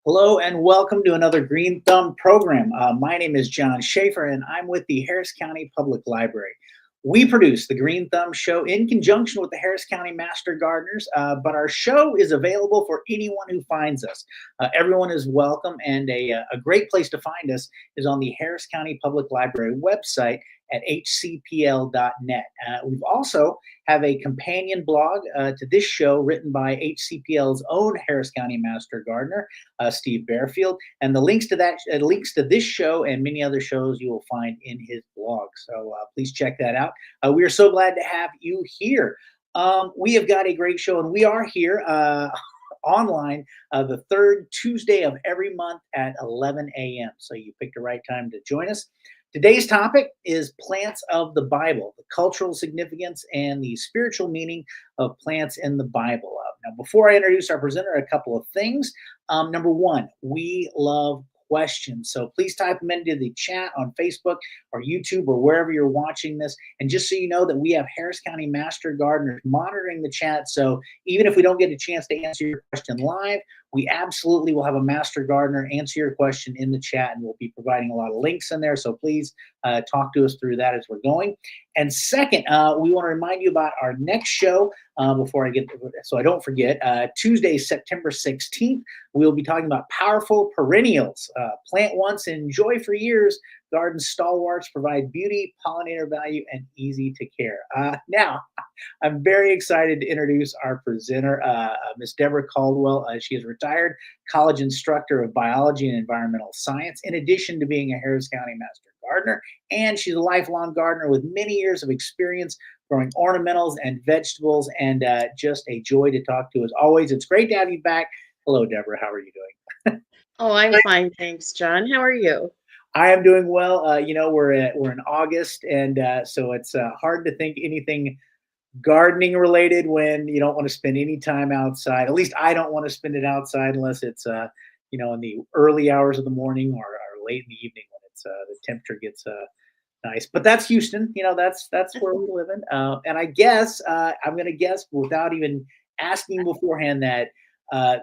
Hello and welcome to another Green Thumb program. My name is John Schaefer and I'm with the Harris County Public Library. We produce the Green Thumb Show in conjunction with the Harris County Master Gardeners, but our show is available for anyone who finds us. Everyone is welcome, and a great place to find us is on the Harris County Public Library website at hcpl.net. We've also have a companion blog to this show written by HCPL's own Harris County Master Gardener, Steve Bearfield, and the links to that links to this show and many other shows you will find in his blog. So please check that out. We are so glad to have you here. We have got a great show, and we are here online the third Tuesday of every month at 11 a.m. So you picked the right time to join us. Today's topic is plants of the Bible, the cultural significance and the spiritual meaning of plants in the Bible. Now, before I introduce our presenter, a couple of things. Number one, we love questions. So please type them into the chat on Facebook or YouTube or wherever you're watching this. And just so you know that we have Harris County Master Gardeners monitoring the chat. So even if we don't get a chance to answer your question live, we absolutely will have a Master Gardener answer your question in the chat, and we'll be providing a lot of links in there. So please talk to us through that as we're going. And second, we want to remind you about our next show before I get, so I don't forget, Tuesday, September 16th, we'll be talking about powerful perennials. Plant once, enjoy for years. Garden stalwarts provide beauty, pollinator value, and easy to care. Now, I'm very excited to introduce our presenter, Miss Deborah Caldwell. She is a retired college instructor of biology and environmental science, in addition to being a Harris County Master Gardener, and she's a lifelong gardener with many years of experience growing ornamentals and vegetables, and just a joy to talk to as always. It's great to have you back. Hello, Deborah. How are you doing? Oh, I'm fine, thanks, John. How are you? I am doing well. We're in August, and so it's hard to think anything gardening related when you don't want to spend any time outside. At least I don't want to spend it outside unless it's in the early hours of the morning or late in the evening when it's the temperature gets nice. But that's Houston. That's where we live in. And I guess I'm going to guess without even asking beforehand that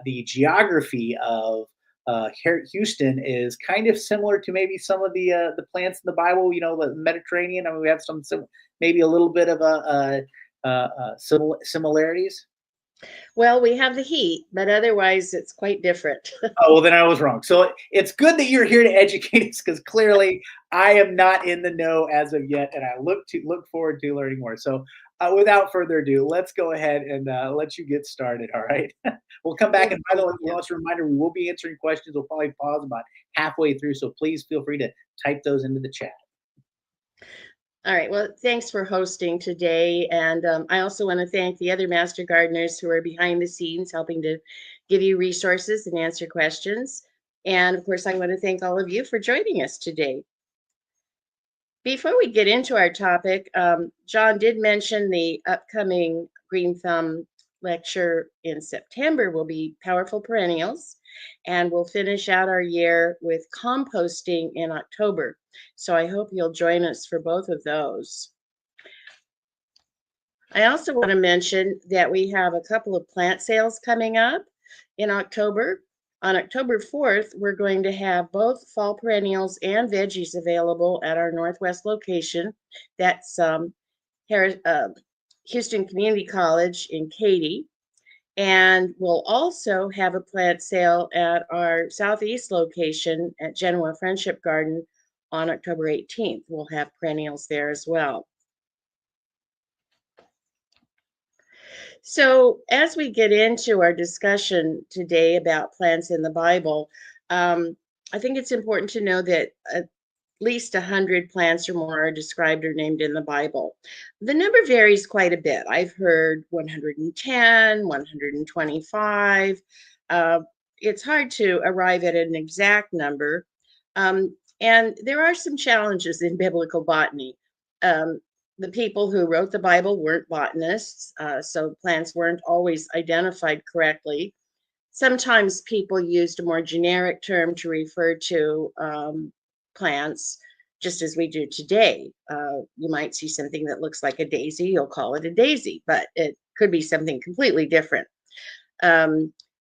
the geography of Houston is kind of similar to maybe some of the plants in the Bible. The Mediterranean. I mean, we have maybe a little bit of similarities. Well, we have the heat, but otherwise it's quite different. Oh, well, then I was wrong. So it's good that you're here to educate us, because clearly I am not in the know as of yet, and I look forward to learning more. So without further ado, let's go ahead and let you get started. All right. We'll come back, and by the way, just a reminder, we will be answering questions. We'll probably pause about halfway through, so please feel free to type those into the chat. All right. Well, thanks for hosting today. And I also want to thank the other Master Gardeners who are behind the scenes helping to give you resources and answer questions. And of course, I want to thank all of you for joining us today. Before we get into our topic, John did mention the upcoming Green Thumb lecture in September will be Powerful Perennials, and we'll finish out our year with composting in October. So I hope you'll join us for both of those. I also want to mention that we have a couple of plant sales coming up in October. On October 4th, we're going to have both fall perennials and veggies available at our Northwest location. That's Houston Community College in Katy. And we'll also have a plant sale at our Southeast location at Genoa Friendship Garden on October 18th. We'll have perennials there as well. So as we get into our discussion today about plants in the Bible, I think it's important to know that at least 100 plants or more are described or named in the Bible. The number varies quite a bit. I've heard 110, 125. It's hard to arrive at an exact number. And there are some challenges in biblical botany. The people who wrote the Bible weren't botanists, so plants weren't always identified correctly. Sometimes people used a more generic term to refer to plants, just as we do today. You might see something that looks like a daisy, you'll call it a daisy, but it could be something completely different.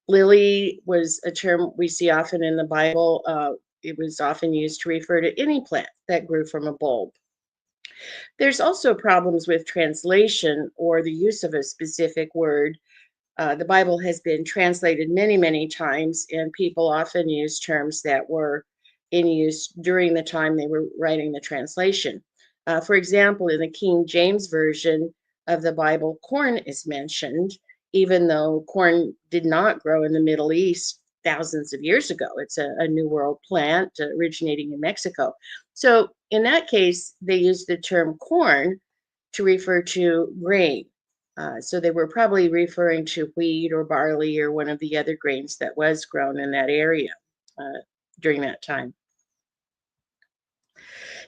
Lily was a term we see often in the Bible. It was often used to refer to any plant that grew from a bulb. There's also problems with translation or the use of a specific word. The Bible has been translated many, many times, and people often use terms that were in use during the time they were writing the translation. For example, in the King James Version of the Bible, corn is mentioned, even though corn did not grow in the Middle East thousands of years ago. It's a New World plant originating in Mexico. So in that case, they used the term corn to refer to grain. So they were probably referring to wheat or barley or one of the other grains that was grown in that area during that time.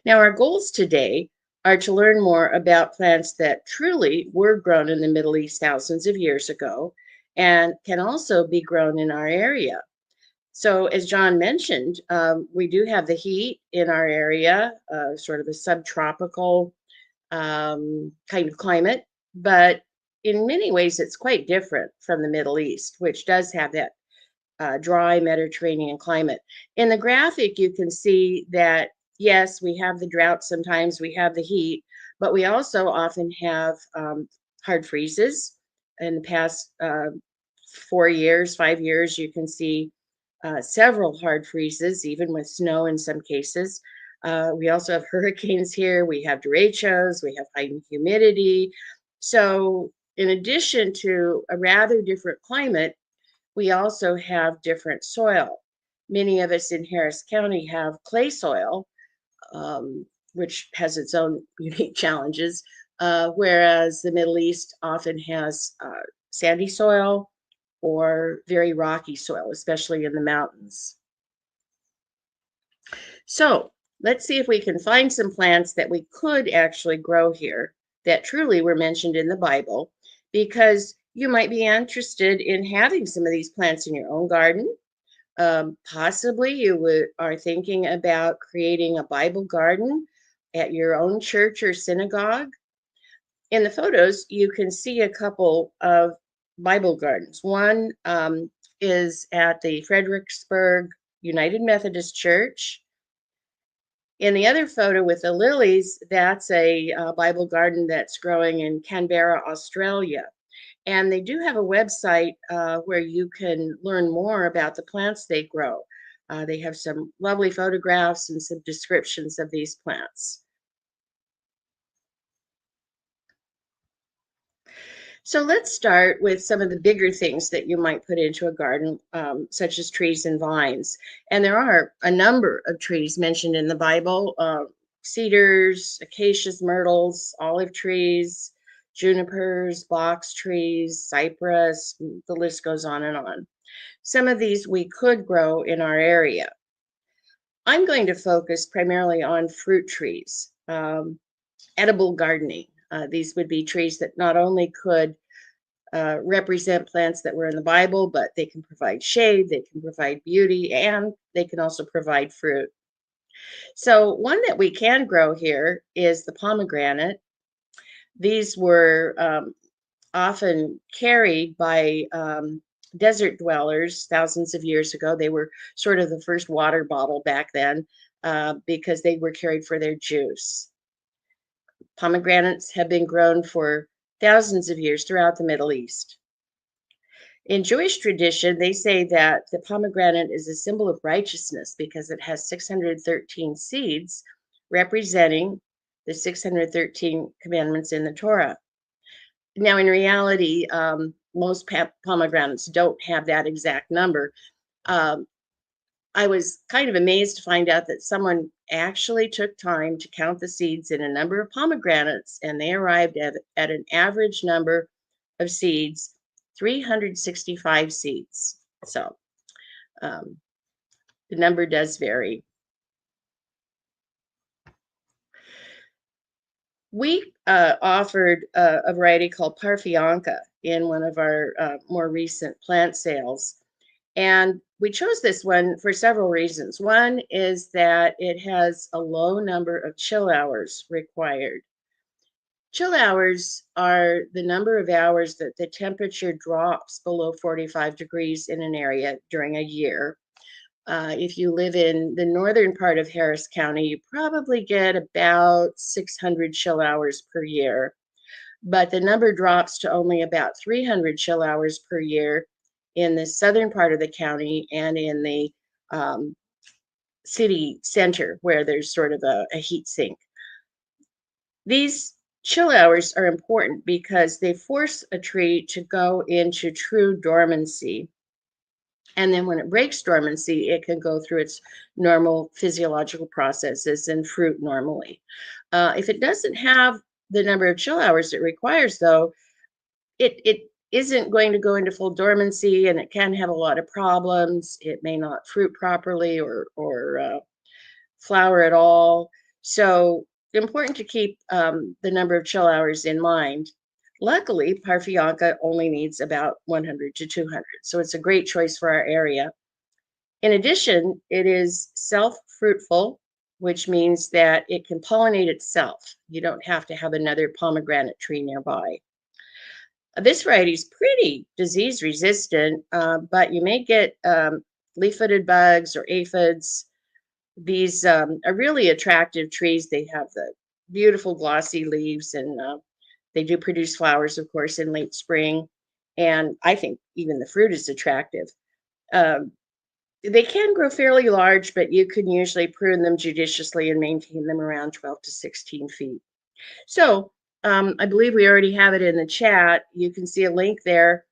Now, our goals today are to learn more about plants that truly were grown in the Middle East thousands of years ago and can also be grown in our area. So, as John mentioned, we do have the heat in our area, sort of a subtropical kind of climate, but in many ways it's quite different from the Middle East, which does have that dry Mediterranean climate. In the graphic, you can see that, yes, we have the drought sometimes, we have the heat, but we also often have hard freezes. In the past 4 years, 5 years, you can see several hard freezes, even with snow in some cases. We also have hurricanes here. We have derechos. We have high humidity. So, in addition to a rather different climate, we also have different soil. Many of us in Harris County have clay soil, which has its own unique challenges, whereas the Middle East often has sandy soil or very rocky soil, especially in the mountains. So let's see if we can find some plants that we could actually grow here that truly were mentioned in the Bible, because you might be interested in having some of these plants in your own garden. Possibly you are thinking about creating a Bible garden at your own church or synagogue. In the photos, you can see a couple of Bible gardens. One is at the Fredericksburg United Methodist Church. In the other photo with the lilies, that's a Bible garden that's growing in Canberra, Australia. And they do have a website where you can learn more about the plants they grow. They have some lovely photographs and some descriptions of these plants. So let's start with some of the bigger things that you might put into a garden, such as trees and vines. And there are a number of trees mentioned in the Bible: cedars, acacias, myrtles, olive trees, junipers, box trees, cypress. The list goes on and on. Some of these we could grow in our area. I'm going to focus primarily on fruit trees, edible gardening. These would be trees that not only could represent plants that were in the Bible, but they can provide shade, they can provide beauty, and they can also provide fruit. So one that we can grow here is the pomegranate. These were often carried by desert dwellers thousands of years ago. They were sort of the first water bottle back then because they were carried for their juice. Pomegranates have been grown for thousands of years throughout the Middle East. In Jewish tradition, they say that the pomegranate is a symbol of righteousness because it has 613 seeds representing the 613 commandments in the Torah. Now, in reality, most pomegranates don't have that exact number. I was kind of amazed to find out that someone actually took time to count the seeds in a number of pomegranates, and they arrived at an average number of seeds, 365 seeds. So the number does vary. We offered a variety called Parfianca in one of our more recent plant sales. And we chose this one for several reasons. One is that it has a low number of chill hours required. Chill hours are the number of hours that the temperature drops below 45 degrees in an area during a year. If you live in the northern part of Harris County, you probably get about 600 chill hours per year, but the number drops to only about 300 chill hours per year in the southern part of the county and in the um, city center where there's sort of a heat sink. These chill hours are important because they force a tree to go into true dormancy. And then when it breaks dormancy, it can go through its normal physiological processes and fruit normally. If it doesn't have the number of chill hours it requires, though, it isn't going to go into full dormancy, and it can have a lot of problems. It may not fruit properly or flower at all. So important to keep the number of chill hours in mind. Luckily, Parfianca only needs about 100 to 200, so it's a great choice for our area. In addition, it is self-fruitful, which means that it can pollinate itself. You don't have to have another pomegranate tree nearby. This variety is pretty disease resistant, but you may get leaf-footed bugs or aphids. These are really attractive trees. They have the beautiful glossy leaves, and they do produce flowers, of course, in late spring. And I think even the fruit is attractive. Um, they can grow fairly large, but you can usually prune them judiciously and maintain them around 12 to 16 feet. So I believe we already have it in the chat. You can see a link there,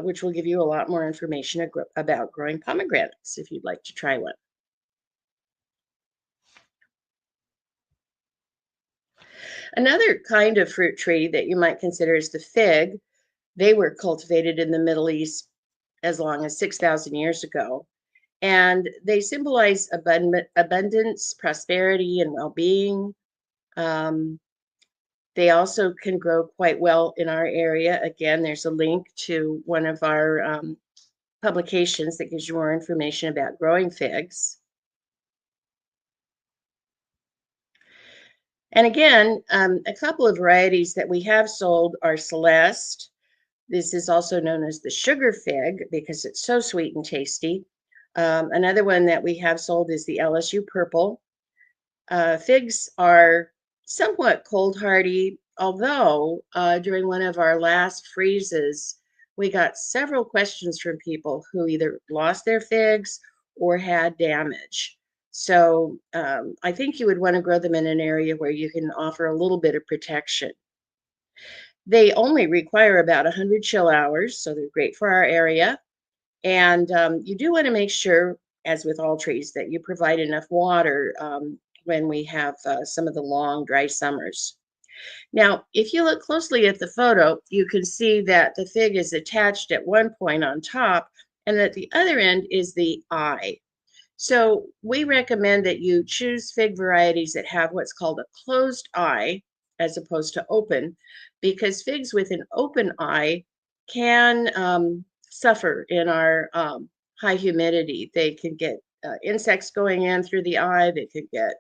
which will give you a lot more information about growing pomegranates if you'd like to try one. Another kind of fruit tree that you might consider is the fig. They were cultivated in the Middle East as long as 6,000 years ago. And they symbolize abundance, prosperity, and well being. Um, they also can grow quite well in our area. Again, there's a link to one of our publications that gives you more information about growing figs. And again, a couple of varieties that we have sold are Celeste. This is also known as the sugar fig because it's so sweet and tasty. Another one that we have sold is the LSU purple. Figs are somewhat cold hardy, although during one of our last freezes, we got several questions from people who either lost their figs or had damage. So I think you would want to grow them in an area where you can offer a little bit of protection. They only require about 100 chill hours, so they're great for our area. And you do want to make sure, as with all trees, that you provide enough water when we have some of the long, dry summers. Now, if you look closely at the photo, you can see that the fig is attached at one point on top, and at the other end is the eye. So we recommend that you choose fig varieties that have what's called a closed eye as opposed to open, because figs with an open eye can suffer in our high humidity. They can get insects going in through the eye. They could get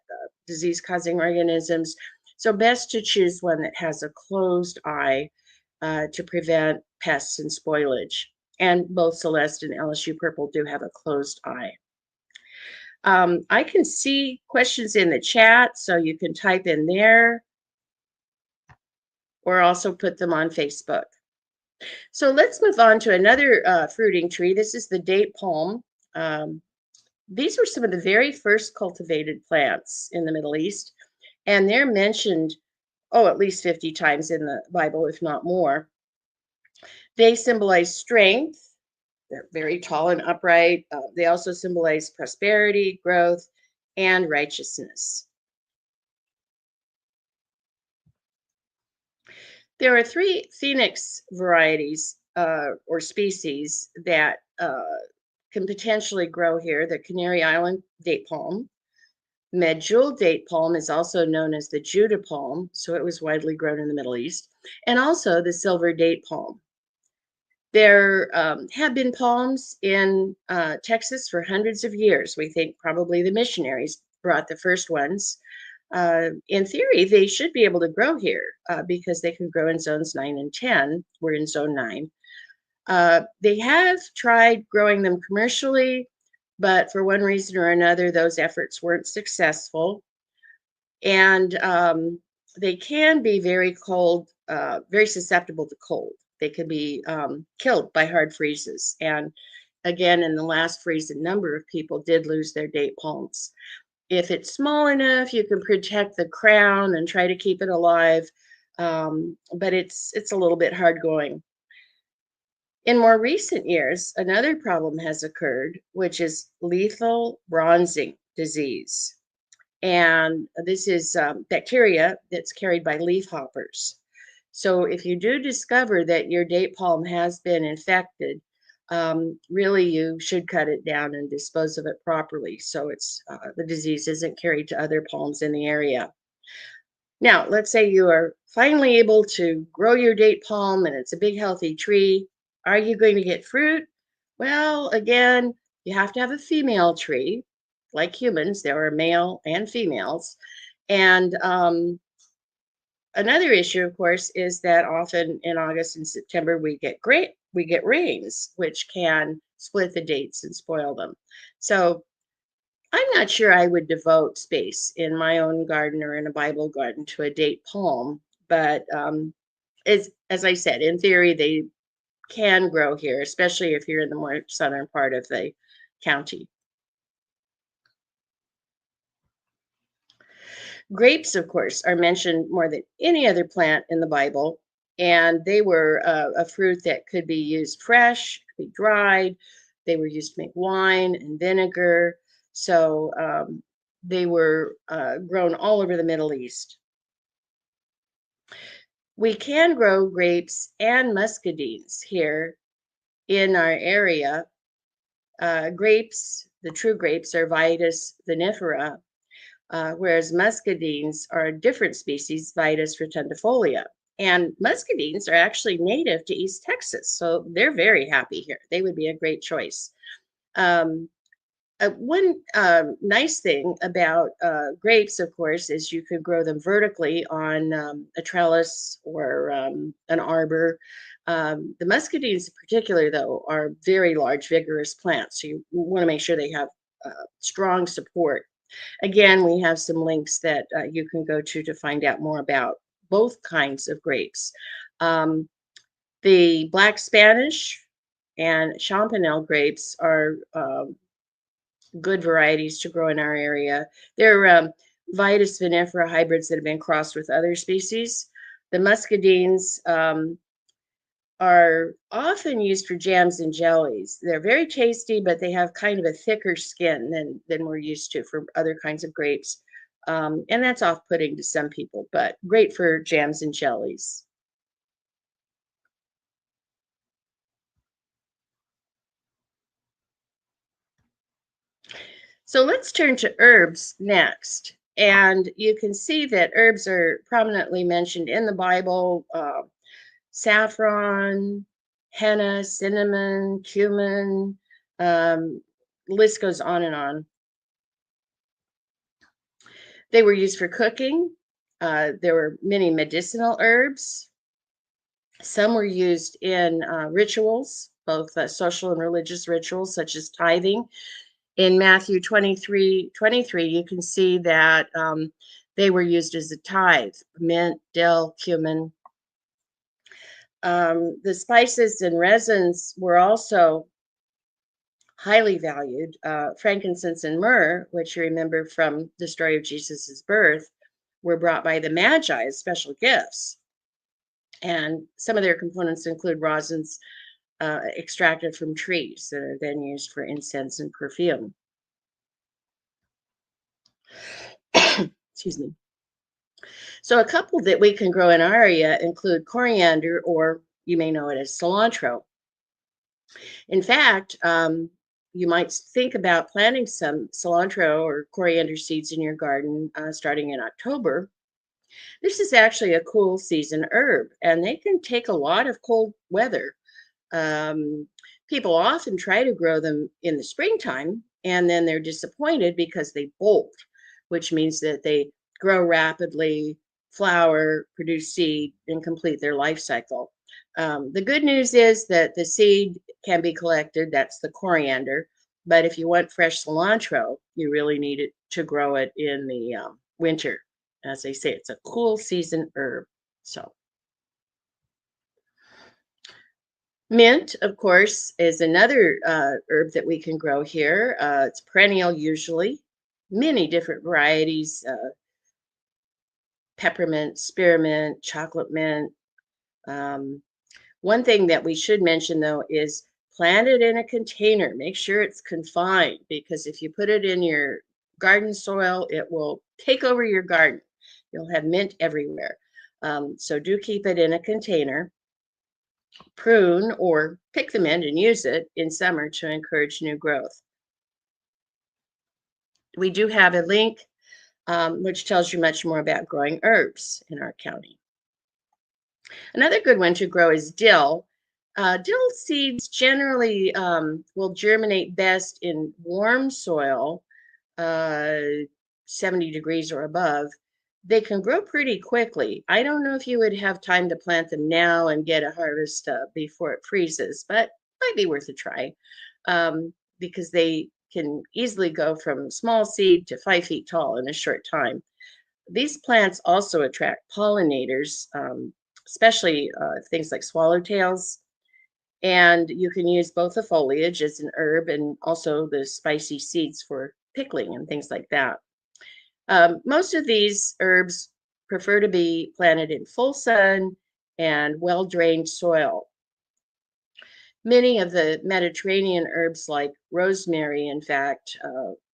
disease-causing organisms. So best to choose one that has a closed eye to prevent pests and spoilage. And both Celeste and LSU Purple do have a closed eye. I can see questions in the chat, so you can type in there or also put them on Facebook. So let's move on to another fruiting tree. This is the date palm. These were some of the very first cultivated plants in the Middle East, and they're mentioned, at least 50 times in the Bible, if not more. They symbolize strength. They're very tall and upright. They also symbolize prosperity, growth, and righteousness. There are three phoenix varieties or species that can potentially grow here. The Canary Island date palm. Medjool date palm is also known as the Judah palm, so it was widely grown in the Middle East, and also the silver date palm. There have been palms in Texas for hundreds of years. We think probably the missionaries brought the first ones. In theory, they should be able to grow here because they can grow in zones 9 and 10. We're in zone 9. They have tried growing them commercially, but for one reason or another, those efforts weren't successful. And they can be very cold, very susceptible to cold. They can be killed by hard freezes. And again, in the last freeze, a number of people did lose their date palms. If it's small enough, you can protect the crown and try to keep it alive, but it's a little bit hard going. In more recent years, another problem has occurred, which is lethal bronzing disease. And this is bacteria that's carried by leafhoppers. So if you do discover that your date palm has been infected, really you should cut it down and dispose of it properly so it's the disease isn't carried to other palms in the area. Now, let's say you are finally able to grow your date palm and it's a big healthy tree. Are you going to get fruit? Well, again, you have to have a female tree. Like humans, there are male and females. And another issue, of course, is that often in August and September we get rains, which can split the dates and spoil them. So I'm not sure I would devote space in my own garden or in a Bible garden to a date palm, but as I said, in theory, they can grow here, especially if you're in the more southern part of the county. Grapes, of course, are mentioned more than any other plant in the Bible, and they were a fruit that could be used fresh, could be dried. They were used to make wine and vinegar. So they were grown all over the Middle East. We can grow grapes and muscadines here in our area. Grapes, the true grapes, are Vitis vinifera, whereas muscadines are a different species, Vitis rotundifolia. And muscadines are actually native to East Texas, so they're very happy here. They would be a great choice. One nice thing about grapes, of course, is you could grow them vertically on a trellis or an arbor. The muscadines in particular, though, are very large, vigorous plants, so you want to make sure they have strong support. Again, we have some links that you can go to find out more about both kinds of grapes. The Black Spanish and Champanelle grapes are good varieties to grow in our area. They're Vitis vinifera hybrids that have been crossed with other species. The muscadines are often used for jams and jellies. They're very tasty, but they have kind of a thicker skin than we're used to for other kinds of grapes. And that's off-putting to some people, but great for jams and jellies. So let's turn to herbs next. And you can see that herbs are prominently mentioned in the Bible. Saffron, henna, cinnamon, cumin, list goes on and on. They were used for cooking. There were many medicinal herbs. Some were used in rituals, both social and religious rituals, such as tithing. In Matthew 23:23, you can see that they were used as a tithe, mint, dill, cumin. The spices and resins were also highly valued. Frankincense and myrrh, which you remember from the story of Jesus's birth, were brought by the Magi as special gifts. And some of their components include resins extracted from trees that are then used for incense and perfume. Excuse me. So a couple that we can grow in our area include coriander, or you may know it as cilantro. In fact, you might think about planting some cilantro or coriander seeds in your garden starting in October. This is actually a cool season herb, and they can take a lot of cold weather. Um, People often try to grow them in the springtime, and then they're disappointed because they bolt, which means that they grow rapidly, flower, produce seed, and complete their life cycle. The good news is that the seed can be collected, that's the coriander. But if you want fresh cilantro, you really need it to grow it in the winter. As they say, it's a cool season herb. So, mint, of course, is another herb that we can grow here. It's perennial usually, many different varieties, peppermint, spearmint, chocolate mint. Um, One thing that we should mention though is plant it in a container. Make sure it's confined because if you put it in your garden soil, it will take over your garden. You'll have mint everywhere. So do keep it in a container. Prune or pick the mint and use it in summer to encourage new growth. We do have a link which tells you much more about growing herbs in our county. Another good one to grow is dill. Dill seeds generally will germinate best in warm soil, uh, 70 degrees or above. They can grow pretty quickly. I don't know if you would have time to plant them now and get a harvest before it freezes, but might be worth a try because they can easily go from small seed to 5 feet tall in a short time. These plants also attract pollinators, especially things like swallowtails. And you can use both the foliage as an herb and also the spicy seeds for pickling and things like that. Most of these herbs prefer to be planted in full sun and well-drained soil. Many of the Mediterranean herbs like rosemary, in fact,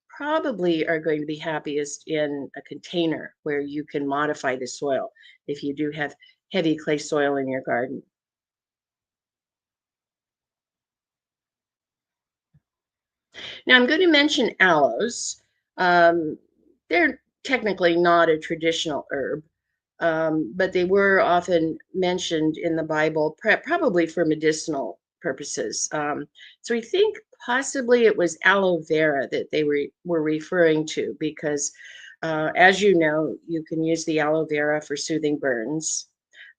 probably are going to be happiest in a container where you can modify the soil if you do have heavy clay soil in your garden. Now I'm going to mention aloes. Um, they're technically not a traditional herb, but they were often mentioned in the Bible, probably for medicinal purposes. So we think possibly it was aloe vera that they were referring to because, as you know, you can use the aloe vera for soothing burns.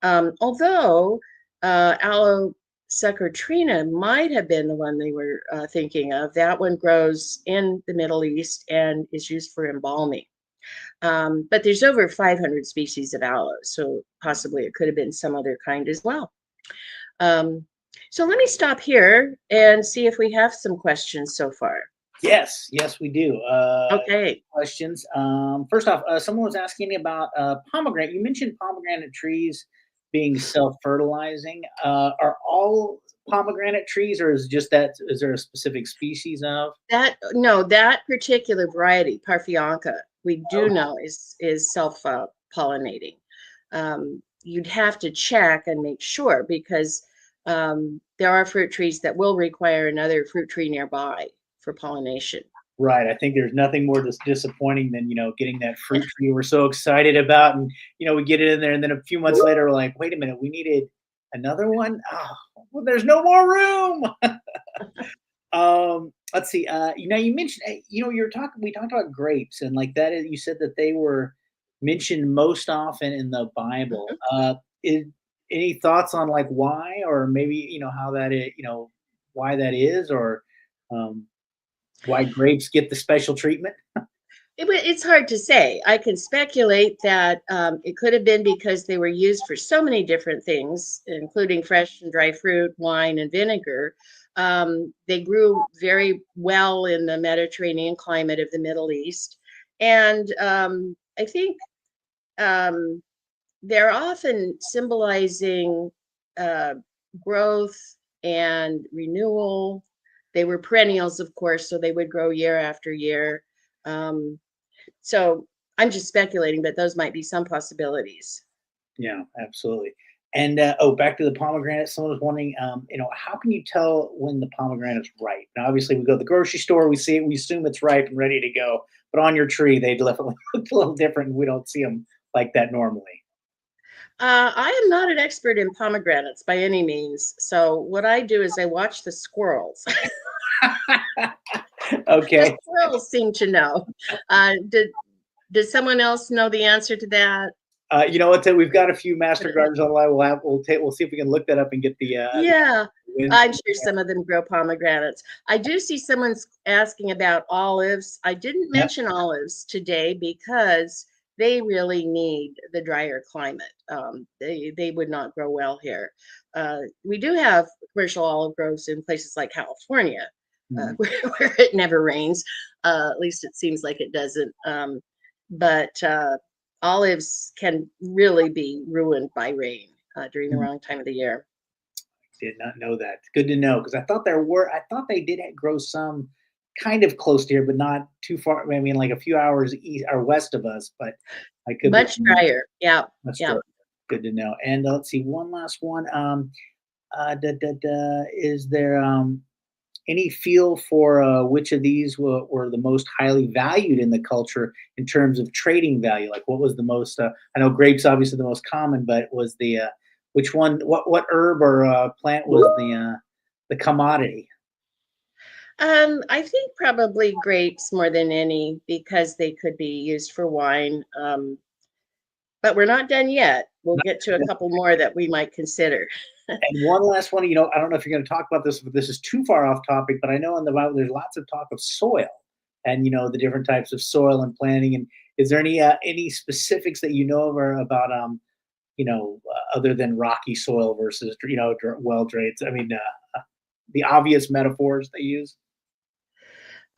Although aloe succotrina might have been the one they were thinking of. That one grows in the Middle East and is used for embalming. But there's over 500 species of aloe, so possibly it could have been some other kind as well. Um, so let me stop here and see if we have some questions so far. Yes, yes, we do. Okay. Questions. First off, someone was asking me about pomegranate. You mentioned pomegranate trees being self-fertilizing. Are all pomegranate trees, or is just that? Is there a specific species of? That particular variety, Parthionca, we do Okay. know is self pollinating. You'd have to check and make sure because there are fruit trees that will require another fruit tree nearby for pollination. Right. I think there's nothing more disappointing than getting that fruit tree we're so excited about, and we get it in there, and then a few months later we're like, wait a minute, we needed another one. Oh, well, there's no more room. Let's see. You mentioned, you're talking. We talked about grapes, and like that. You said that they were mentioned most often in the Bible. Mhm. Is, any thoughts on like why, or maybe how that is, why that is, or um, why grapes get the special treatment? It's hard to say. I can speculate that it could have been because they were used for so many different things, including fresh and dry fruit, wine, and vinegar. They grew very well in the Mediterranean climate of the Middle East. And I think um, they're often symbolizing uh, growth and renewal. They were perennials, of course, so they would grow year after year. Um, so I'm just speculating, but those might be some possibilities. Yeah, absolutely. And back to the pomegranate. Someone was wondering, how can you tell when the pomegranate's ripe? Now, obviously, we go to the grocery store, we see it, we assume it's ripe and ready to go. But on your tree, they definitely look a little different. And we don't see them like that normally. I am not an expert in pomegranates by any means. So what I do is I watch the squirrels. The Okay. squirrels seem to know. Uh, the, Does someone else know the answer to that? You know what? We've got a few master gardens online. We'll see if we can look that up and get the Yeah, wins. I'm sure some of them grow pomegranates. I do see someone's asking about olives. I didn't Yep. mention olives today because they really need the drier climate. They would not grow well here. We do have commercial olive groves in places like California, Mhm. where it never rains. At least it seems like it doesn't. But olives can really be ruined by rain during the Mhm. wrong time of the year. Did not know that. Good to know because I thought they did grow some kind of close to here, but not too far. I mean, like a few hours east or west of us, but I could be Much wrong. drier. Yeah, That's yeah. true. Good to know. And let's see, one last one. Is there any feel for which of these were the most highly valued in the culture in terms of trading value? Like, what was the most? I know grapes obviously the most common, but was the which one? What herb or plant was the commodity? I think probably grapes more than any because they could be used for wine. But we're not done yet. We'll get to a couple more that we might consider. And one last one, I don't know if you're going to talk about this, but this is too far off topic. But I know in the Bible there's lots of talk of soil, and the different types of soil and planting. And is there any specifics that you know of or about other than rocky soil versus well drained? I mean, the obvious metaphors they use.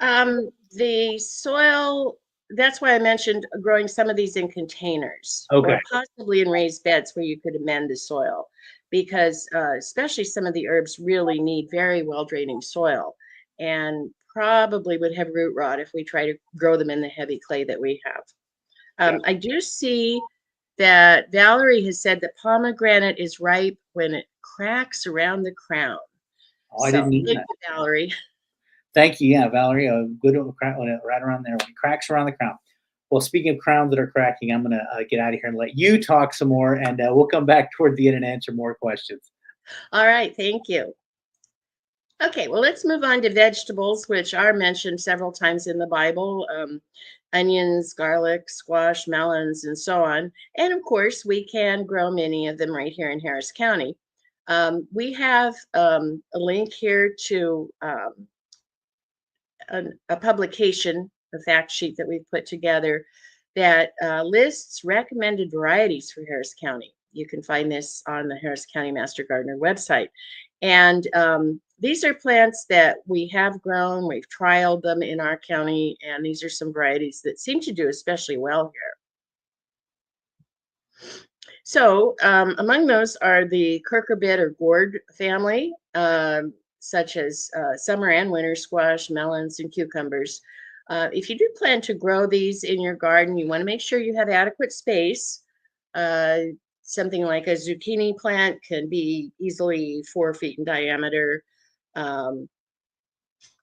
The soil, that's why I mentioned growing some of these in containers Okay. or possibly in raised beds where you could amend the soil because especially some of the herbs really need very well draining soil and probably would have root rot if we try to grow them in the heavy clay that we have. Yeah. I do see that Valerie has said that pomegranate is ripe when it cracks around the crown. Oh, I So didn't know thank that. you, Valerie. Thank you. Yeah, Valerie, good when right around there, when it cracks around the crown. Well, speaking of crowns that are cracking, I'm going to get out of here and let you talk some more, and we'll come back toward the end and answer more questions. All right, thank you. Okay, well, let's move on to vegetables, which are mentioned several times in the Bible. Onions, garlic, squash, melons, and so on. And of course, we can grow many of them right here in Harris County. We have a link here to a publication, a fact sheet that we've put together that lists recommended varieties for Harris County. You can find this on the Harris County Master Gardener website. And these are plants that we have grown, we've trialed them in our county, and these are some varieties that seem to do especially well here. So among those are the cucurbit or gourd family, such as summer and winter squash, melons, and cucumbers. If you do plan to grow these in your garden, you want to make sure you have adequate space. Uh, Something like a zucchini plant can be easily 4 feet in diameter. Um,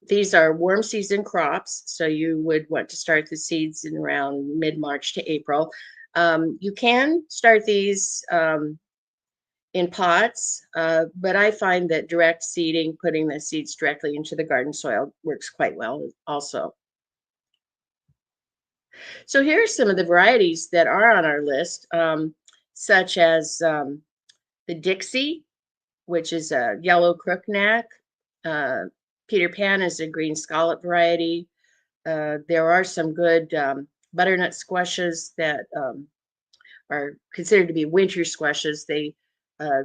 these are warm season crops, so you would want to start the seeds in around mid-March to April. You can start these in pots, but I find that direct seeding, putting the seeds directly into the garden soil, works quite well also. So here are some of the varieties that are on our list, such as the Dixie, which is a yellow crookneck. Uh, Peter Pan is a green scallop variety. There are some good butternut squashes that are considered to be winter squashes. They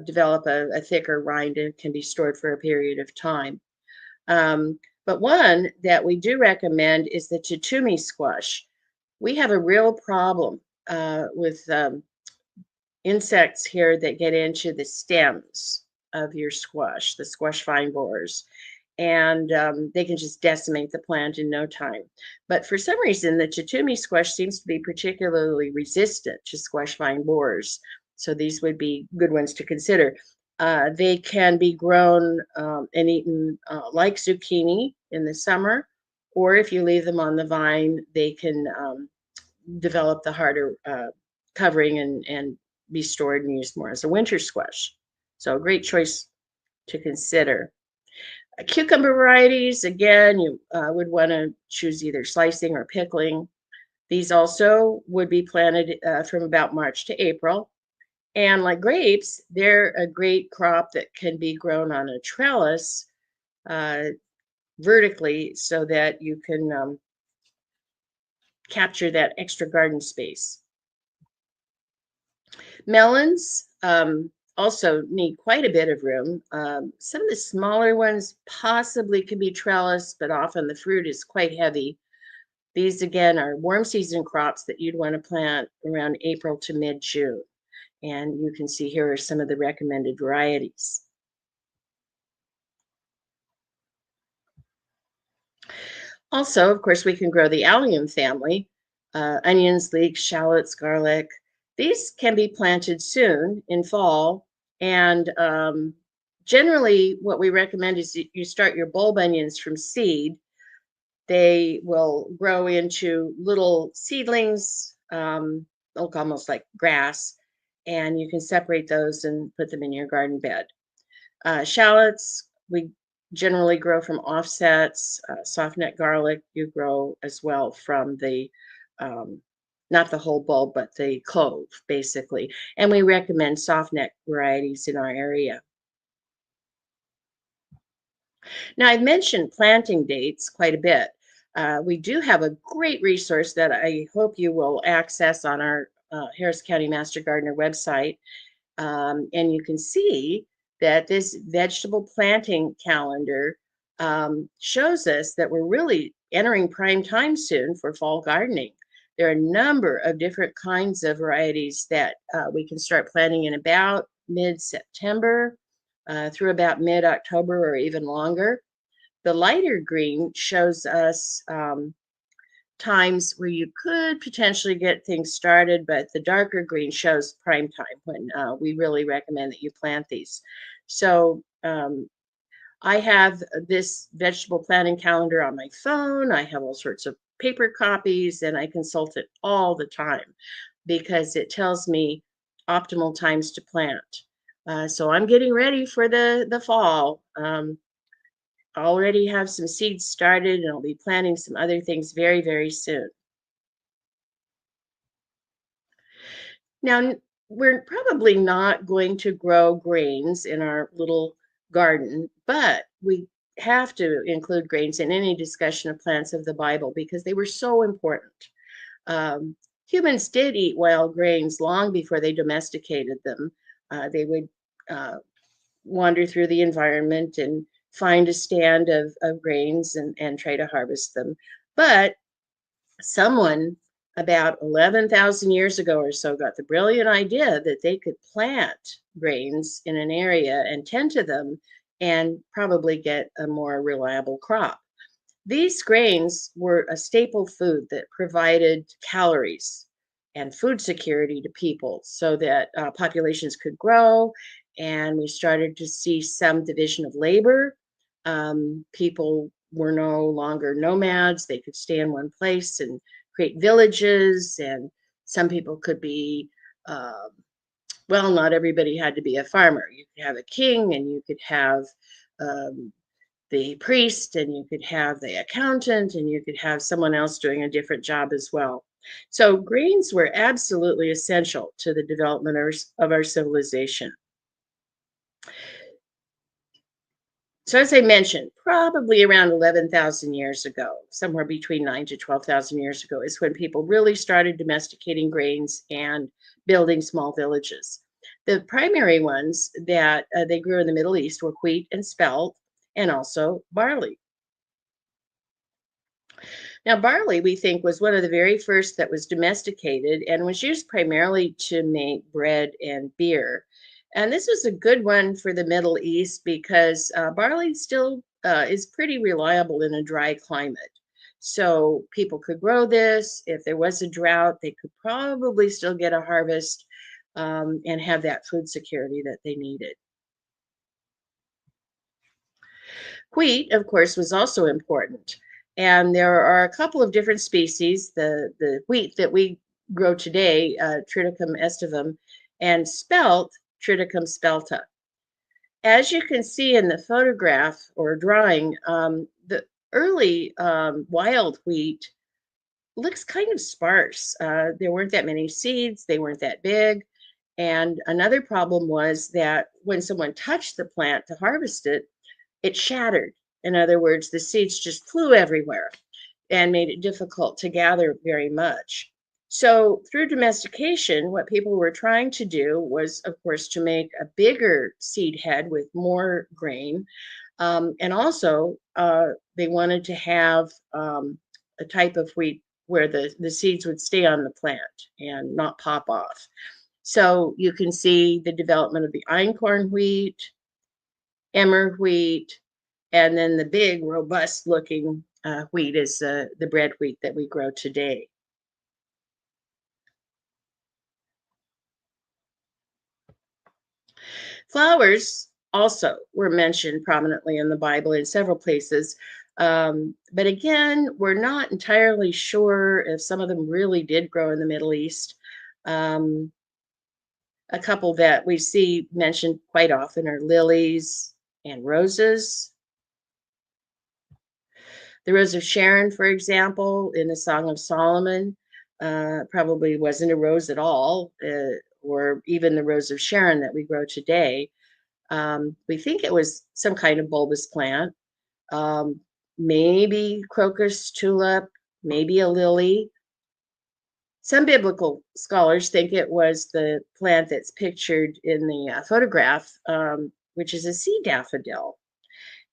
develop a thicker rind and can be stored for a period of time. But one that we do recommend is the Tatumi squash. We have a real problem with insects here that get into the stems of your squash, the squash vine borers, and they can just decimate the plant in no time. But for some reason, the Tatumi squash seems to be particularly resistant to squash vine borers. So these would be good ones to consider. They can be grown and eaten like zucchini in the summer, or if you leave them on the vine, they can develop the harder covering and be stored and used more as a winter squash. So a great choice to consider. Cucumber varieties, again, you would want to choose either slicing or pickling. These also would be planted from about March to April. And like grapes, they're a great crop that can be grown on a trellis uh, vertically so that you can capture that extra garden space. Melons also need quite a bit of room. Some of the smaller ones possibly can be trellised, but often the fruit is quite heavy. These again are warm season crops that you'd want to plant around April to mid-June. And you can see here are some of the recommended varieties. Also, of course, we can grow the allium family, onions, leeks, shallots, garlic. These can be planted soon in fall. And generally, what we recommend is you start your bulb onions from seed. They will grow into little seedlings, look almost like grass, and you can separate those and put them in your garden bed. Shallots, we generally grow from offsets. Soft neck garlic, you grow as well from the, um, not the whole bulb, but the clove, basically. And we recommend soft neck varieties in our area. Now, I've mentioned planting dates quite a bit. We do have a great resource that I hope you will access on our Harris County Master Gardener website. And you can see that this vegetable planting calendar shows us that we're really entering prime time soon for fall gardening. There are a number of different kinds of varieties that we can start planting in about mid-September through about mid-October or even longer. The lighter green shows us times where you could potentially get things started, but the darker green shows prime time when we really recommend that you plant these. So I have this vegetable planting calendar on my phone. I have all sorts of paper copies and I consult it all the time because it tells me optimal times to plant. So I'm getting ready for the fall. Already have some seeds started and I'll be planting some other things very, very soon. Now, we're probably not going to grow grains in our little garden, but we have to include grains in any discussion of plants of the Bible because they were so important. Um, Humans did eat wild grains long before they domesticated them. They would uh, wander through the environment and find a stand of grains and try to harvest them. But someone about 11,000 years ago or so got the brilliant idea that they could plant grains in an area and tend to them and probably get a more reliable crop. These grains were a staple food that provided calories and food security to people so that populations could grow. And we started to see some division of labor. People were no longer nomads, they could stay in one place and create villages. And some people could be, um, well, not everybody had to be a farmer. You could have a king and you could have um, the priest and you could have the accountant and you could have someone else doing a different job as well. So grains were absolutely essential to the development of our civilization. So as I mentioned, probably around 11,000 years ago, somewhere between 9 to 12,000 years ago is when people really started domesticating grains and building small villages. The primary ones that they grew in the Middle East were wheat and spelt and also barley. Now, barley, we think, was one of the very first that was domesticated and was used primarily to make bread and beer. And this was a good one for the Middle East because barley still is pretty reliable in a dry climate. So people could grow this. If there was a drought, they could probably still get a harvest and have that food security that they needed. Wheat, of course, was also important. And there are a couple of different species, the wheat that we grow today, Triticum aestivum, and spelt, Triticum spelta. As you can see in the photograph or drawing, the early wild wheat looks kind of sparse. There weren't that many seeds, they weren't that big. And another problem was that when someone touched the plant to harvest it, it shattered. In other words, the seeds just flew everywhere and made it difficult to gather very much. So, through domestication, what people were trying to do was, of course, to make a bigger seed head with more grain. And also, they wanted to have a type of wheat where the seeds would stay on the plant and not pop off. So, you can see the development of the einkorn wheat, emmer wheat, and then the big, robust looking wheat is the bread wheat that we grow today. Flowers also were mentioned prominently in the Bible in several places. But again, we're not entirely sure if some of them really did grow in the Middle East. Um, a couple that we see mentioned quite often are lilies and roses. The Rose of Sharon, for example, in the Song of Solomon, probably wasn't a rose at all, or even the Rose of Sharon that we grow today. We think it was some kind of bulbous plant, um, maybe crocus, tulip, maybe a lily. Some biblical scholars think it was the plant that's pictured in the photograph, which is a sea daffodil.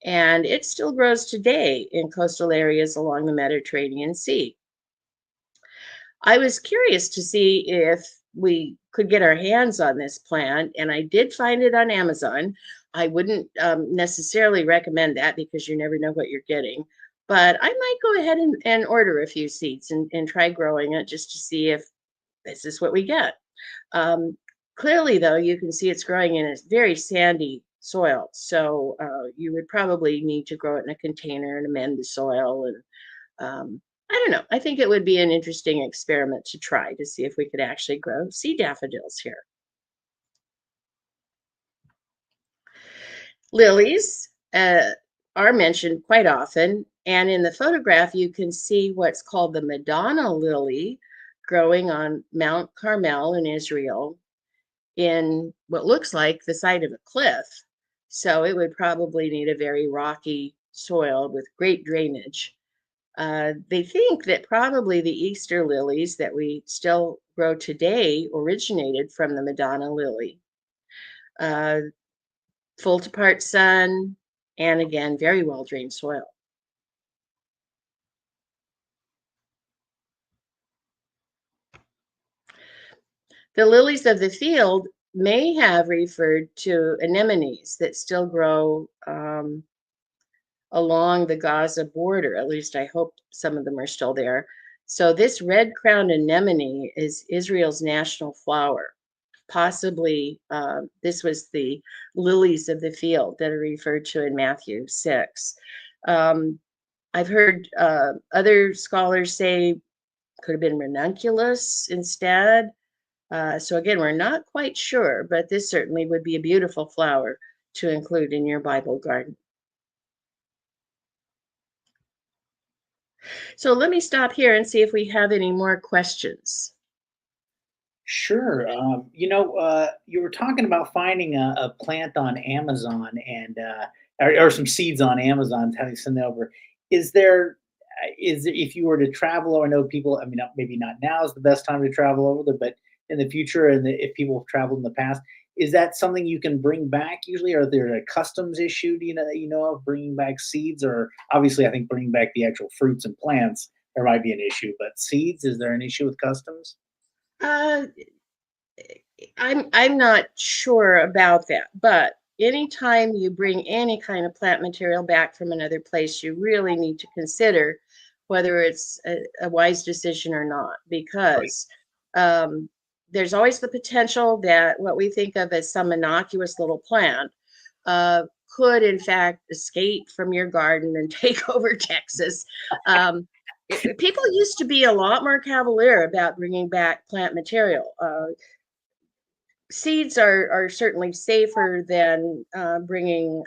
And it still grows today in coastal areas along the Mediterranean Sea. I was curious to see if we could get our hands on this plant, and I did find it on Amazon. I wouldn't necessarily recommend that because you never know what you're getting, but I might go ahead and order a few seeds and try growing it just to see if this is what we get. Um, Clearly, though, you can see it's growing in a very sandy soil, so you would probably need to grow it in a container and amend the soil. And I don't know. I think it would be an interesting experiment to try to see if we could actually grow sea daffodils here. Lilies are mentioned quite often, and in the photograph, you can see what's called the Madonna lily growing on Mount Carmel in Israel in what looks like the side of a cliff. So it would probably need a very rocky soil with great drainage. They think that probably the Easter lilies that we still grow today originated from the Madonna lily. Uh, Full to part sun, and again, very well drained soil. The lilies of the field may have referred to anemones that still grow along the Gaza border. At least I hope some of them are still there. So, this red crowned anemone is Israel's national flower. Possibly, this was the lilies of the field that are referred to in Matthew 6. Um, I've heard other scholars say could have been ranunculus instead. So again, we're not quite sure, but this certainly would be a beautiful flower to include in your Bible garden. So let me stop here and see if we have any more questions. Sure. You were talking about finding a plant on Amazon and or some seeds on Amazon, having sent it over. Is there if you were to travel, or I know people, I mean, maybe not now is the best time to travel over there, but in the future, and if people have traveled in the past, is that something you can bring back usually? Are there a customs issue, that you know of bringing back seeds? Or obviously, I think bringing back the actual fruits and plants, there might be an issue, but seeds, is there an issue with customs? Uh, I'm not sure about that, but anytime you bring any kind of plant material back from another place, you really need to consider whether it's a wise decision or not, Right. because um, there's always the potential that what we think of as some innocuous little plant uh, could, in fact, escape from your garden and take over Texas. Um, People used to be a lot more cavalier about bringing back plant material. Seeds are certainly safer than bringing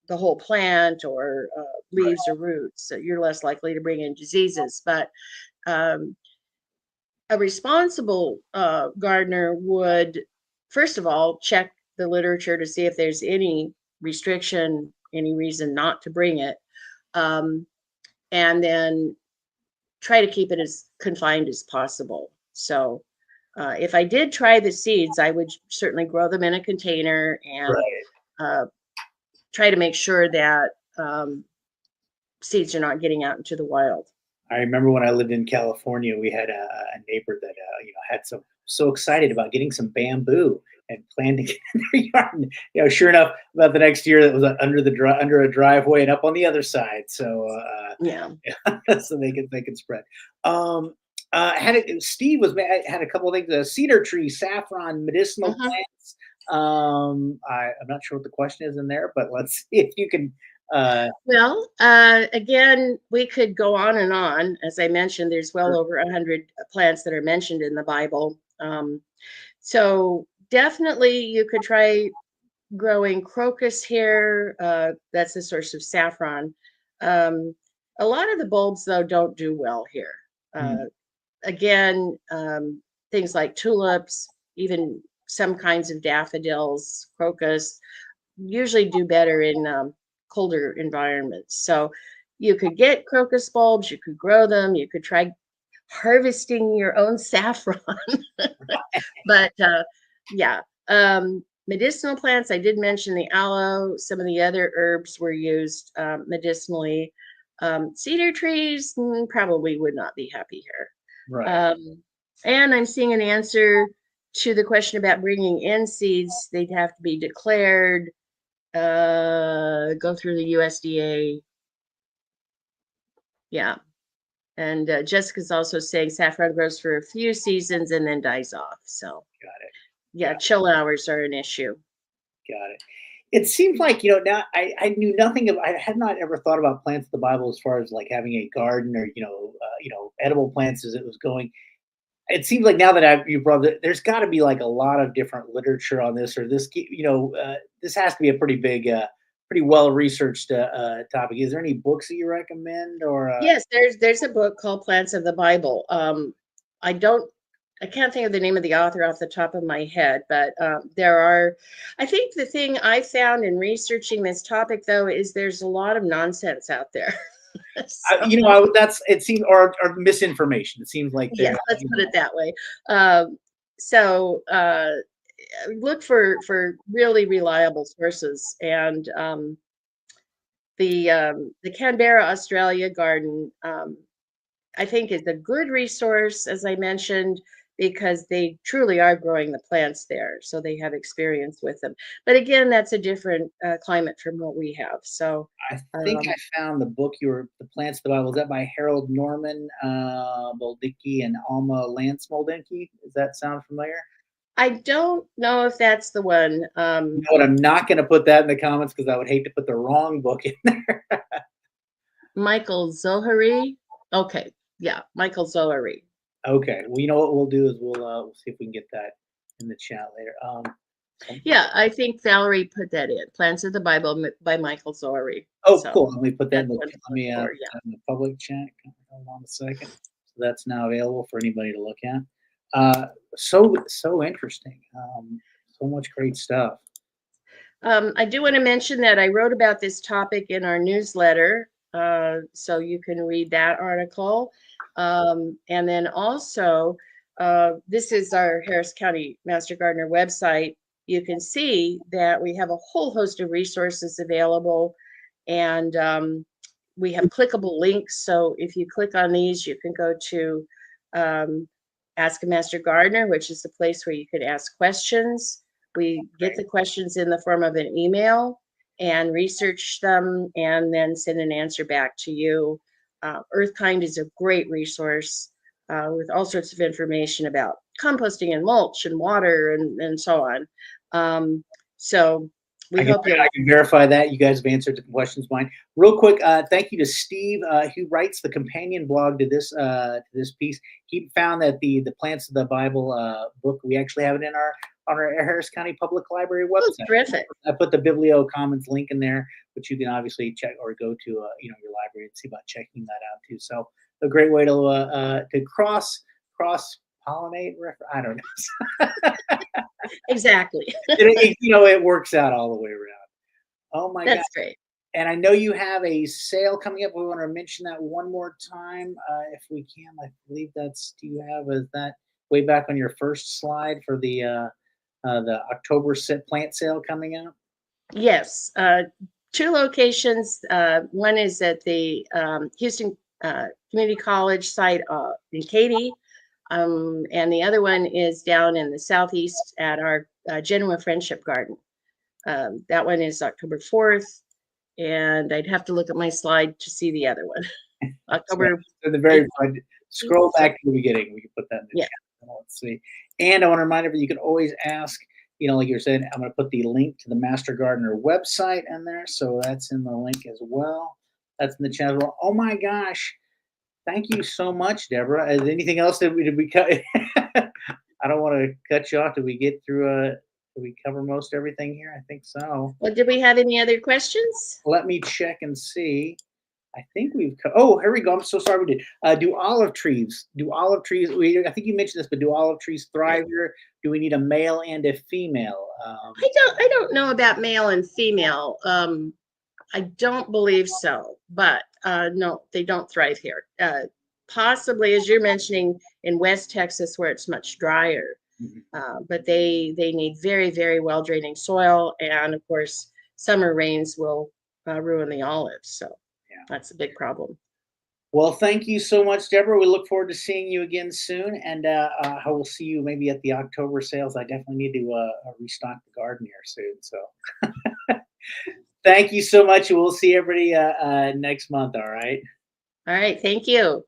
the whole plant or leaves or roots. So you're less likely to bring in diseases. But A responsible gardener would, first of all, check the literature to see if there's any restriction, any reason not to bring it, um, and then try to keep it as confined as possible. So if I did try the seeds, I would certainly grow them in a container and Right. uh, try to make sure that seeds are not getting out into the wild. I remember when I lived in California, we had a neighbor that had so excited about getting some bamboo and planting it in their yard. And, sure enough, about the next year, that was under a driveway and up on the other side. So Yeah. so they could spread. Um, Steve had a couple of things: cedar tree, saffron, medicinal Mhm. plants. I'm not sure what the question is in there, but let's see if you can. Well, again, we could go on and on. As I mentioned, there's well over 100 plants that are mentioned in the Bible. So definitely you could try growing crocus here. That's a source of saffron. Um, a lot of the bulbs, though, don't do well here. Hmm. Again, things like tulips, even some kinds of daffodils, crocus, usually do better in colder environments. So you could get crocus bulbs, you could grow them, you could try harvesting your own saffron. But yeah, medicinal plants, I did mention the aloe, some of the other herbs were used medicinally. Cedar trees probably would not be happy here. Right. And I'm seeing an answer to the question about bringing in seeds. They'd have to be declared, go through the USDA. Yeah. And Jessica's also saying saffron grows for a few seasons and then dies off. So, Got it. yeah, chill hours are an issue. Got it. It seems like, now I knew nothing of, I had not ever thought about plants in the Bible as far as like having a garden or, edible plants as it was going. It seems like now that you brought it, there's got to be like a lot of different literature on this, or this has to be a pretty big, pretty well researched topic. Is there any books that you recommend or? Yes, there's a book called Plants of the Bible. I don't I can't think of the name of the author off the top of my head, but there are. I think the thing I found in researching this topic, though, is there's a lot of nonsense out there. So, That's it seems or misinformation. It seems like yeah, they're, let's put it that way. So look for really reliable sources, and the Canberra, Australia garden, I think, is a good resource, as I mentioned, because they truly are growing the plants there, so they have experience with them. But again, that's a different climate from what we have. So, I think I um, found the Plants of the Bible. Is that by Harold Norman Boldicki and Alma Lance Moldinki? Does that sound familiar? I don't know if that's the one. You know what? I'm not going to put that in the comments because I would hate to put the wrong book in there. Michael Zohary. Okay, yeah, Michael Zohary. Okay. Well, you know what we'll do is we'll see if we can get that in the chat later. Yeah, I think Valerie put that in. Plants of the Bible by Michael Zohary. Oh, So cool. Let me put that in that's the what to let look me for. put Yeah. that in the public chat. Hold on a second. So that's now available for anybody to look at. So interesting. So much great stuff. I do want to mention that I wrote about this topic in our newsletter, so you can read that article. And then also, this is our Harris County Master Gardener website. You can see that we have a whole host of resources available, and we have clickable links. So if you click on these, you can go to um, Ask a Master Gardener, which is the place where you could ask questions. We get the questions in the form of an email and research them and then send an answer back to you. Earthkind is a great resource with all sorts of information about composting and mulch and water and so on. So we hope you'll. I can verify that you guys have answered the questions. Mine, real quick. Thank you to Steve, who writes the companion blog to this piece. He found that the Plants of the Bible book, we actually have it in our on our Harris County Public Library Oh, website. terrific. I put the Biblio Commons link in there, but you can obviously check or go to your library and see about checking that out too. So a great way to cross pollinate. I don't know. Exactly. It works out all the way around. Oh my God. That's great. And I know you have a sale coming up. We want to mention that one more time, if we can. I believe do you have, is that way back on your first slide for the October plant sale coming up? Yes, two locations. One is at the Houston Community College site in Katy, and the other one is down in the southeast at our Genoa Friendship Garden. That one is October 4th, and I'd have to look at my slide to see the other one. So October at the very 8th. front, scroll back to the beginning. We can put that in the Yeah. chat. Let's see. And I want to remind everybody, you can always ask, like you're saying, I'm going to put the link to the Master Gardener website in there. So that's in the link as well. That's in the chat as well. Oh my gosh. Thank you so much, Deborah. Is anything else that did we cut? I don't want to cut you off. Did we get through did we cover most everything here? I think so. Well, did we have any other questions? Let me check and see. I think oh, here we go. I'm so sorry we did. Do olive trees, I think you mentioned this, but do olive trees thrive here? Do we need a male and a female? I don't know about male and female. I don't believe so, but no, they don't thrive here. Possibly, as you're mentioning, in West Texas where it's much drier, but they need very, very well draining soil, and of course, summer rains will ruin the olives. So Yeah. that's a big problem. Well, thank you so much, Deborah. We look forward to seeing you again soon, and I will see you maybe at the October sales. I definitely need to restock the garden here soon. So, thank you so much, and we'll see everybody next month. All right. All right, thank you.